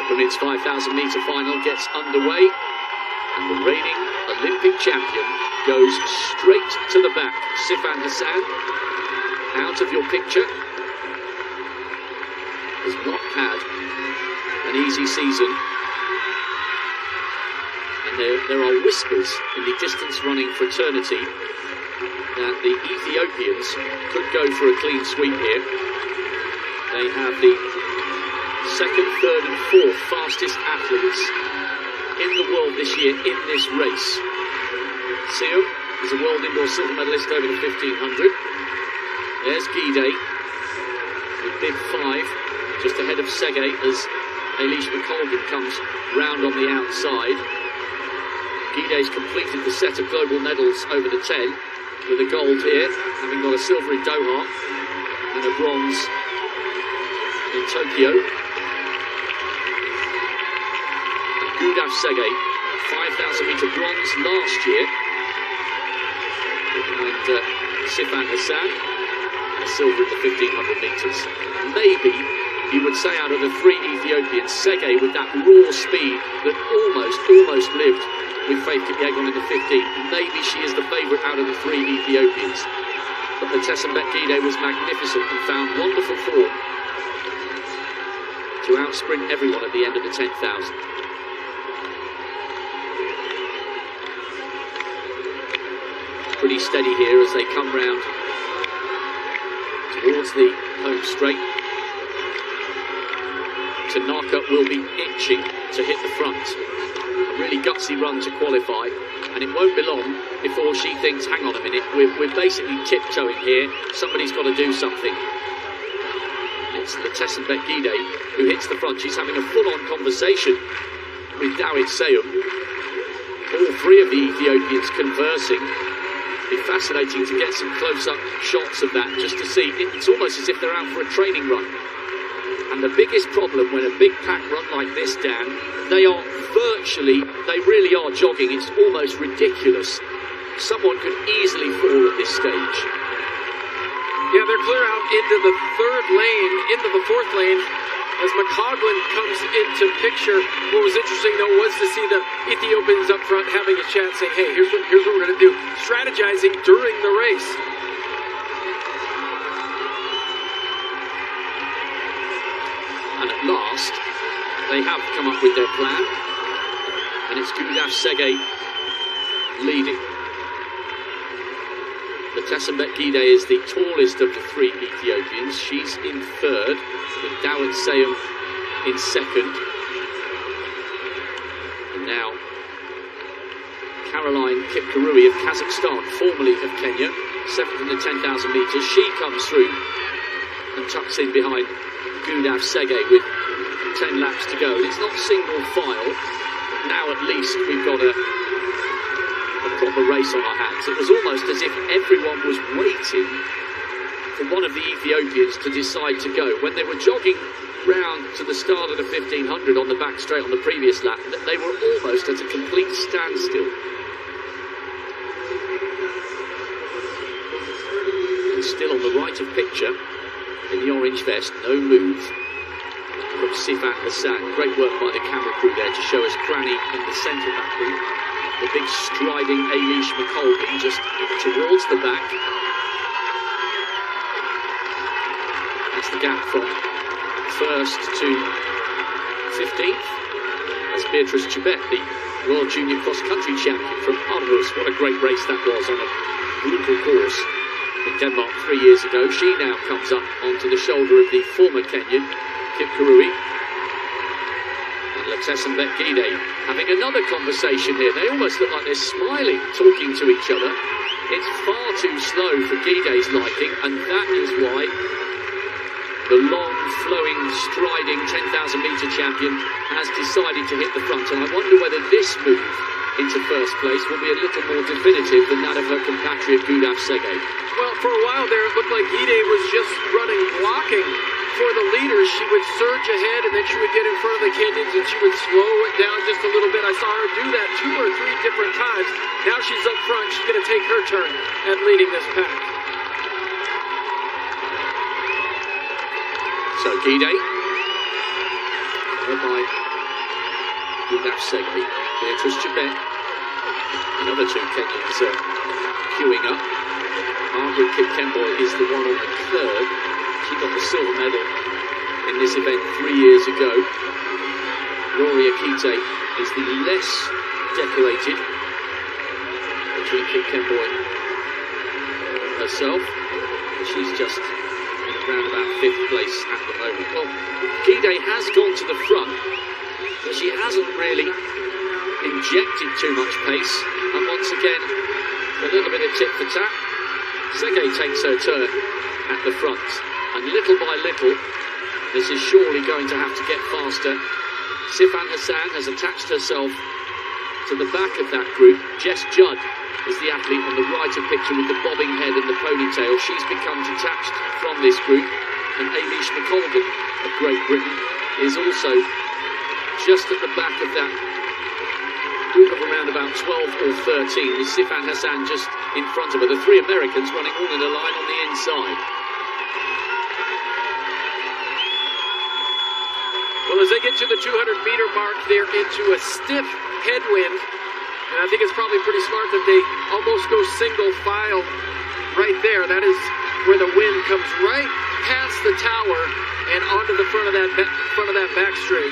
from its 5,000-metre final gets underway, and the reigning Olympic champion goes straight to the back. Sifan Hassan, out of your picture, has not had an easy season, and there are whispers in the distance running fraternity that the Ethiopians could go for a clean sweep here. They have the second, third and fourth fastest athletes in the world this year in this race. Seum is a world indoor silver medalist over the 1500. There's Gide with bib 5, just ahead of Sege as Eilish McColgan comes round on the outside. Gide's completed the set of global medals over the 10 with a gold here, having got a silver in Doha and a bronze in Tokyo. Gudaf Sege, 5,000-metre bronze last year, and Sifan Hassan, a silver in the 1,500 metres. Maybe you would say out of the three Ethiopians, Sege with that raw speed that almost lived with Faith Kipyegon in the 15, maybe she is the favourite out of the three Ethiopians. But the Tesembek Gide was magnificent and found wonderful form to outsprint everyone at the end of the 10,000. Pretty steady here as they come round towards the home straight. Tanaka will be itching to hit the front. A really gutsy run to qualify, and it won't be long before she thinks, hang on a minute, we're basically tiptoeing here, somebody's got to do something. It's the Tesembek Gide who hits the front. She's having a full-on conversation with Dawit Seum. All three of the Ethiopians conversing. It'd be fascinating to get some close-up shots of that, just to see. It's almost as if they're out for a training run. And the biggest problem when a big pack run like this, Dan, they really are jogging. It's almost ridiculous. Someone could easily fall at this stage. Yeah, they're clear out into the third lane, into the fourth lane, as McColgan comes into picture. What was interesting, though, was to see the Ethiopians up front having a chat, saying, hey, here's what we're going to do, strategizing during the race. And at last, they have come up with their plan, and it's Gudaf Sege leading. The Tesembek Gide is the tallest of the three Ethiopians. She's in third, with Dawit Seum in second. And now, Caroline Kipkurui of Kazakhstan, formerly of Kenya, seventh in the 10,000 metres. She comes through and tucks in behind Gudaf Sege with 10 laps to go. It's not single file. Now at least we've got a proper race on our hands. It was almost as if everyone was waiting for one of the Ethiopians to decide to go. When they were jogging round to the start of the 1,500 on the back straight on the previous lap, they were almost at a complete standstill. And still on the right of picture, in the orange vest, no move from Sifan Hassan. Great work by the camera crew there to show us Cranny in the centre back group. The big striding Eilish McColgan just towards the back. That's the gap from first to 15th. That's Beatrice Chibet, the World Junior Cross Country Champion from Aarhus. What a great race that was on a brutal course in Denmark 3 years ago. She now comes up onto the shoulder of the former Kenyan, Kipkurui. And Tesembek Gide having another conversation here. They almost look like they're smiling, talking to each other. It's far too slow for Gide's liking, and that is why the long, flowing, striding 10,000-metre champion has decided to hit the front. And I wonder whether this move into first place will be a little more definitive than that of her compatriot Gudaf Sege. Well, for a while there, it looked like Gide was just running, blocking for the leaders. She would surge ahead, and then she would get in front of the Kenyans, and she would slow it down just a little bit. I saw her do that 2 or 3 different times. Now she's up front. She's going to take her turn at leading this pack. So Gide, followed by Sege, Beatrice Chebet. Another two Kenyans queuing up. Margaret Kipkemboi is the one on the curb. She got the silver medal in this event 3 years ago. Rory Akite is the less decorated between Kipkemboi and herself. She's just in around about 5th place at the moment. Well, Gide has gone to the front, but she hasn't really injected too much pace. And once again, a little bit of tit for tat. Sege takes her turn at the front, and little by little, this is surely going to have to get faster. Sifan Hassan has attached herself to the back of that group. Jess Judd is the athlete on the right of picture with the bobbing head and the ponytail. She's become detached from this group, and Ailish McColgan of Great Britain is also just at the back of that group of around about 12 or 13, with Sifan Hassan just in front of her. The three Americans running all in a line on the inside. Well, as they get to the 200-meter mark, they're into a stiff headwind, and I think it's probably pretty smart that they almost go single file right there. That is where the wind comes right past the tower and onto the front of that back straight.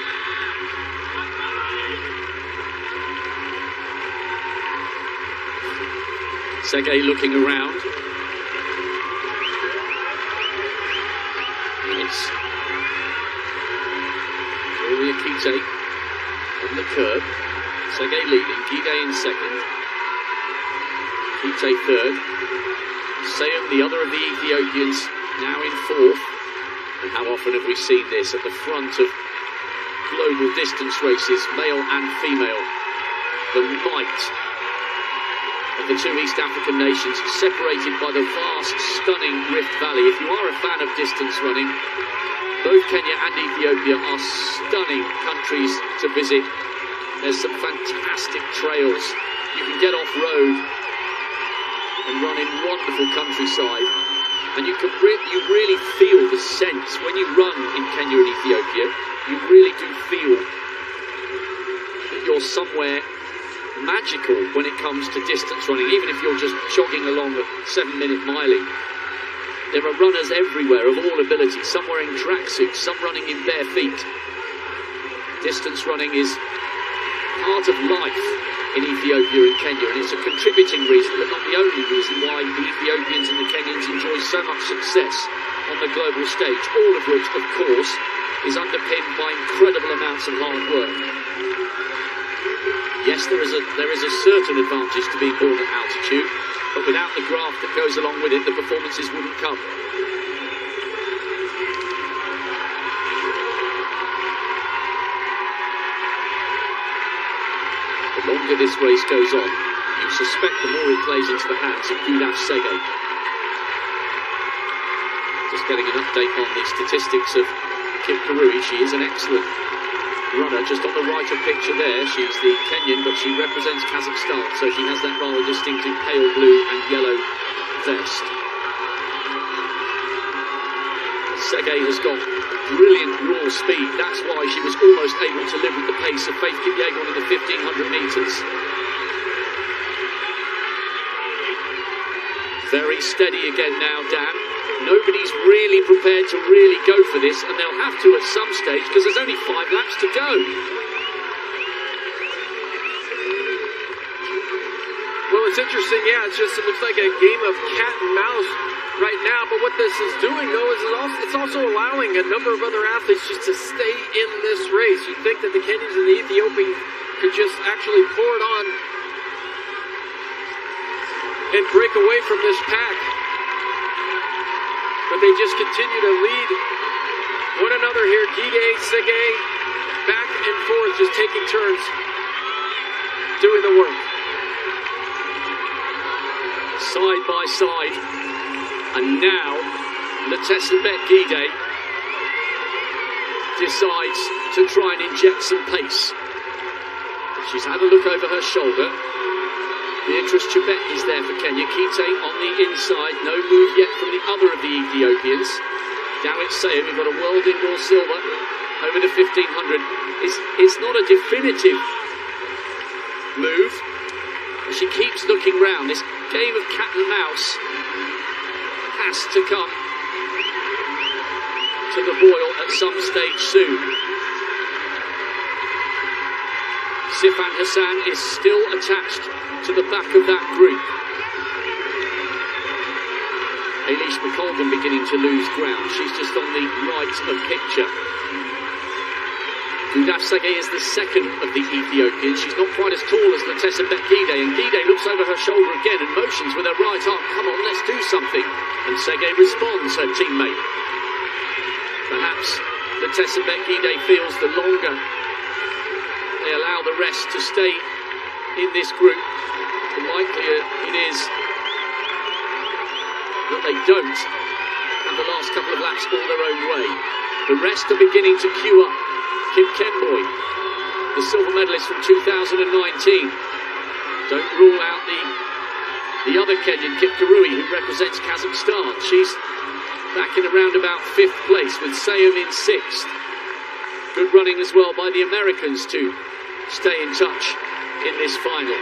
Sege looking around. And it's Rory Akite on the curb. Sege leading, Gide in second. Akite third. Seum, the other of the Ethiopians, now in fourth. And how often have we seen this at the front of global distance races, male and female? The might of the two East African nations, separated by the vast, stunning Rift Valley. If you are a fan of distance running, both Kenya and Ethiopia are stunning countries to visit. There's some fantastic trails. You can get off-road and run in wonderful countryside. And you really feel the sense when you run in Kenya and Ethiopia. You really do feel that you're somewhere magical when it comes to distance running, even if you're just jogging along at 7-minute miling. There are runners everywhere of all abilities, some wearing tracksuits, some running in bare feet. Distance running is part of life in Ethiopia and Kenya, and it's a contributing reason, but not the only reason, why the Ethiopians and the Kenyans enjoy so much success on the global stage, all of which, of course, is underpinned by incredible amounts of hard work. Yes, there is a certain advantage to being born at altitude, but without the graft that goes along with it, the performances wouldn't come. The longer this race goes on, you suspect the more it plays into the hands of Gudaf Sege. Just getting an update on the statistics of Kip Karui. She is an excellent runner. Just on the right of picture there, she's the Kenyan, but she represents Kazakhstan, so she has that rather distinctive pale blue and yellow vest. Sege has got brilliant raw speed. That's why she was almost able to live with the pace of Faith Kipyegon in the 1500 metres. Very steady again now, Dan. Nobody's really prepared to really go for this, and they'll have to at some stage because there's only 5 laps to go. Well, it's interesting, yeah, it looks like a game of cat and mouse right now, but what this is doing, though, is it's also allowing a number of other athletes just to stay in this race. You'd think that the Kenyans and the Ethiopians could just actually pour it on and break away from this pack. But they just continue to lead one another here. Gide, Sege, back and forth, just taking turns doing the work. Side by side. And now, Letesabet Gide decides to try and inject some pace. She's had a look over her shoulder. Beatrice Chebet is there for Kenya. Kite on the inside. No move yet from the other of the Ethiopians. Dawit Seum, you've got a world indoor silver over the 1500. It's not a definitive move. She keeps looking round. This game of cat and mouse has to come to the boil at some stage soon. Sifan Hassan is still attached to the back of that group. Eilish McColgan beginning to lose ground. She's just on the right of picture. Gudaf Sege is the second of the Ethiopians. She's not quite as tall as Latessa Bet-Gide, and Gide looks over her shoulder again and motions with her right arm. Come on, let's do something. And Sege responds, her teammate. Perhaps Latessa Bet-Gide feels the longer they allow the rest to stay in this group, the likelier it is that they don't have the last couple of laps all their own way. The rest are beginning to queue up. Kip Kemboi, the silver medalist from 2019. Don't rule out the other Kenyan, Kip Kirui, who represents Kazakhstan. She's back in around about 5th place with Sayum in 6th. Good running as well by the Americans to stay in touch in this final.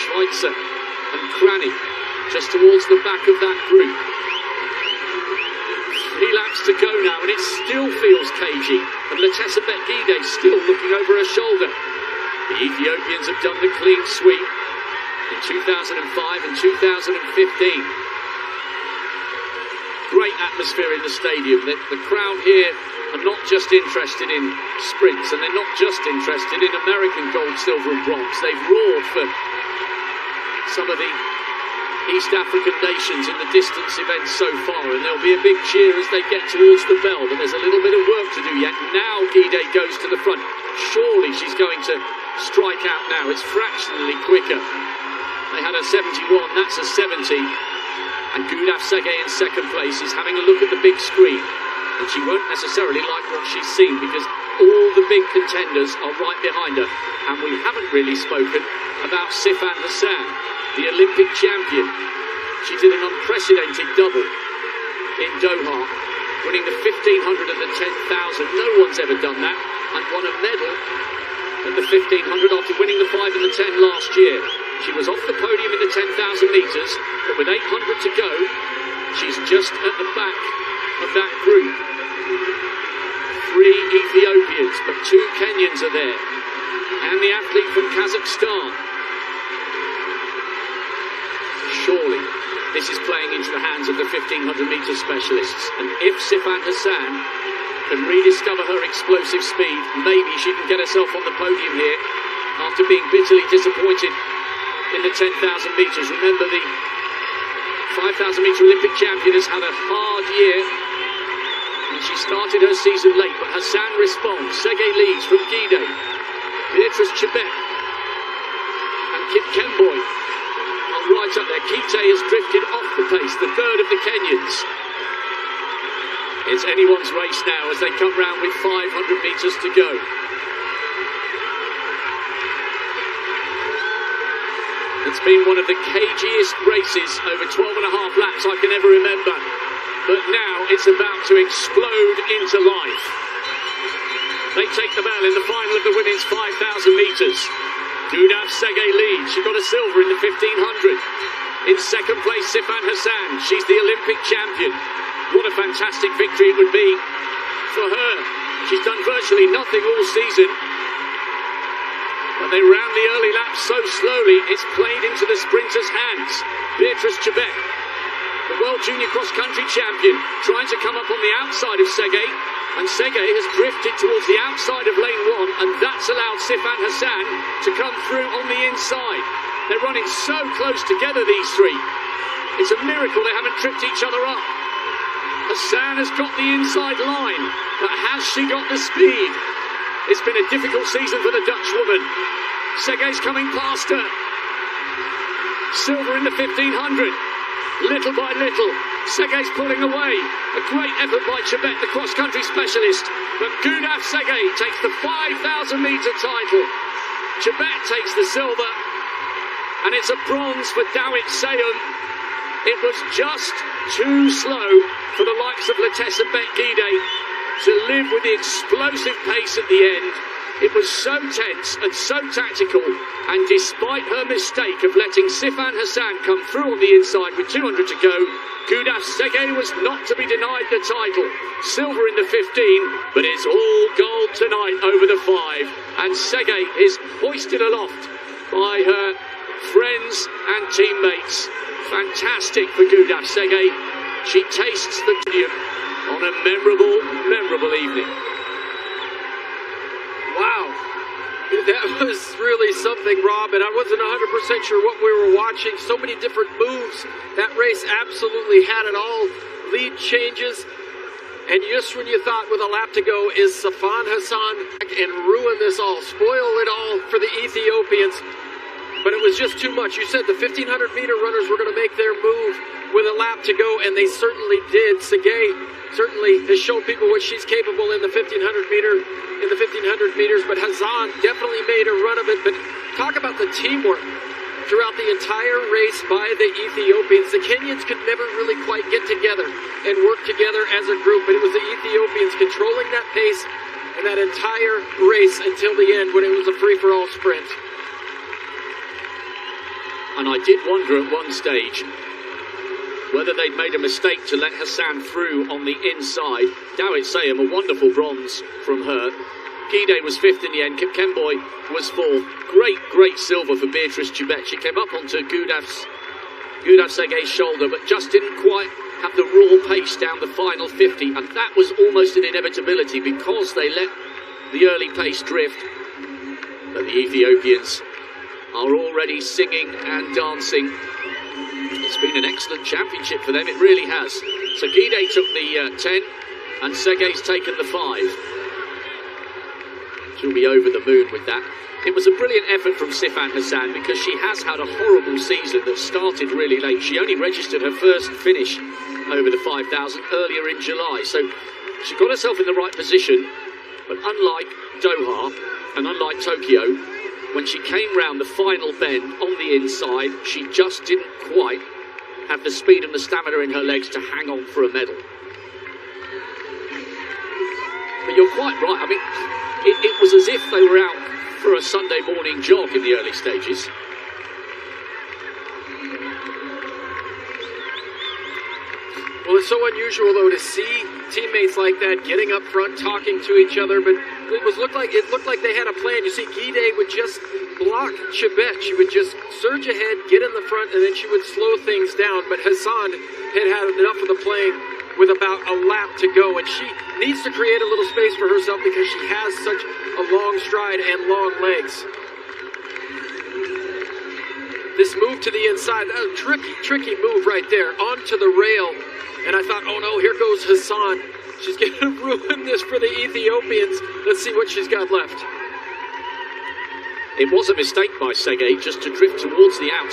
Schweitzer and Cranney just towards the back of that group. 3 laps to go now, and it still feels cagey. And Latessa Bet-Gide still looking over her shoulder. The Ethiopians have done the clean sweep in 2005 and 2015. Great atmosphere in the stadium. The crowd here are not just interested in sprints, and they're not just interested in American gold, silver and bronze. They've roared for some of the East African nations in the distance events so far, and there'll be a big cheer as they get towards the bell, but there's a little bit of work to do yet. Now Gide goes to the front. Surely she's going to strike out now. It's fractionally quicker. They had a 71, that's a 70. And Gudaf Sege in 2nd place is having a look at the big screen, and she won't necessarily like what she's seen because all the big contenders are right behind her. And we haven't really spoken about Sifan Hassan, the Olympic champion. She did an unprecedented double in Doha, winning the 1500 and the 10,000. No one's ever done that, and won a medal at the 1500 after winning the 5 and the 10 last year. She was off the podium in the 10,000 metres, but with 800 to go, she's just at the back of that group. 3 Ethiopians, but 2 Kenyans are there, and the athlete from Kazakhstan. Surely this is playing into the hands of the 1500-metre specialists, and if Sifan Hassan can rediscover her explosive speed, maybe she can get herself on the podium here after being bitterly disappointed in the 10,000 metres. Remember, the 5,000-metre Olympic champion has had a hard year, and she started her season late, but Hassan responds. Sege leads from Gide, Beatrice Chebet and Kip Kemboi are right up there. Kite has drifted off the pace, the third of the Kenyans. It's anyone's race now as they come round with 500 metres to go. It's been one of the cagiest races over 12 and a half laps I can ever remember. But now it's about to explode into life. They take the bell in the final of the women's 5,000 metres. Gudaf Sege leads. She got a silver in the 1500. In 2nd place, Sifan Hassan. She's the Olympic champion. What a fantastic victory it would be for her. She's done virtually nothing all season, but they ran the early laps so slowly it's played into the sprinters' hands. Beatrice Chebet, the World Junior Cross Country champion, trying to come up on the outside of Sege, and Sege has drifted towards the outside of lane 1, and that's allowed Sifan Hassan to come through on the inside. They're running so close together, these 3. It's a miracle they haven't tripped each other up. Hassan has got the inside line, but has she got the speed? It's been a difficult season for the Dutch woman. Sege's coming past her. Silver in the 1500. Little by little, Sege's pulling away. A great effort by Chebet, the cross-country specialist. But Gudaf Sege takes the 5,000-metre title. Chebet takes the silver, and it's a bronze for Dawit Sayum. It was just too slow for the likes of Latessa Bet-Gide. to live with the explosive pace at the end. It was so tense and so tactical, and despite her mistake of letting Sifan Hassan come through on the inside with 200 to go, Gudaf Sege was not to be denied the title. Silver in the 15, but it's all gold tonight over the 5, and Sege is hoisted aloft by her friends and teammates. Fantastic for Gudaf Sege. She tastes the podium on a memorable evening. Wow, that was really something, Rob, and I wasn't 100% sure what we were watching. So many different moves. That race absolutely had it all. Lead changes, and just when you thought with a lap to go, is Sifan Hassan and ruin this all, spoil it all for the Ethiopians. But it was just too much. You said the 1,500-meter runners were going to make their move with a lap to go, and they certainly did. Sege certainly has shown people what she's capable in the 1,500 meters, but Hassan definitely made a run of it. But talk about the teamwork throughout the entire race by the Ethiopians. The Kenyans could never really quite get together and work together as a group, but it was the Ethiopians controlling that pace and that entire race until the end when it was a free-for-all sprint. And I did wonder at one stage whether they'd made a mistake to let Hassan through on the inside. Dawit Sayam, a wonderful bronze from her. Gide was 5th in the end. Kemboy was 4th. Great silver for Beatrice Chibet. She came up onto Gudaf Sege's shoulder, but just didn't quite have the raw pace down the final 50. And that was almost an inevitability because they let the early pace drift. But the Ethiopians are already singing and dancing. It's been an excellent championship for them, it really has. So Gide took the 10 and Sege's taken the 5. She'll be over the moon with that. It was a brilliant effort from Sifan Hassan because she has had a horrible season that started really late. She only registered her first finish over the 5,000 earlier in July. So she got herself in the right position, but unlike Doha and unlike Tokyo, when she came round the final bend on the inside, she just didn't quite have the speed and the stamina in her legs to hang on for a medal. But you're quite right. I mean, it was as if they were out for a Sunday morning jog in the early stages. Well, it's so unusual, though, to see teammates like that getting up front, talking to each other, but it looked like they had a plan. You see, Gide would just block Chibet. She would just surge ahead, get in the front, and then she would slow things down. But Hassan had had enough of the playing with about a lap to go, and she needs to create a little space for herself because she has such a long stride and long legs. This move to the inside, a tricky move right there, onto the rail. And I thought, oh no, here goes Hassan. She's going to ruin this for the Ethiopians. Let's see what she's got left. It was a mistake by Sege just to drift towards the outside.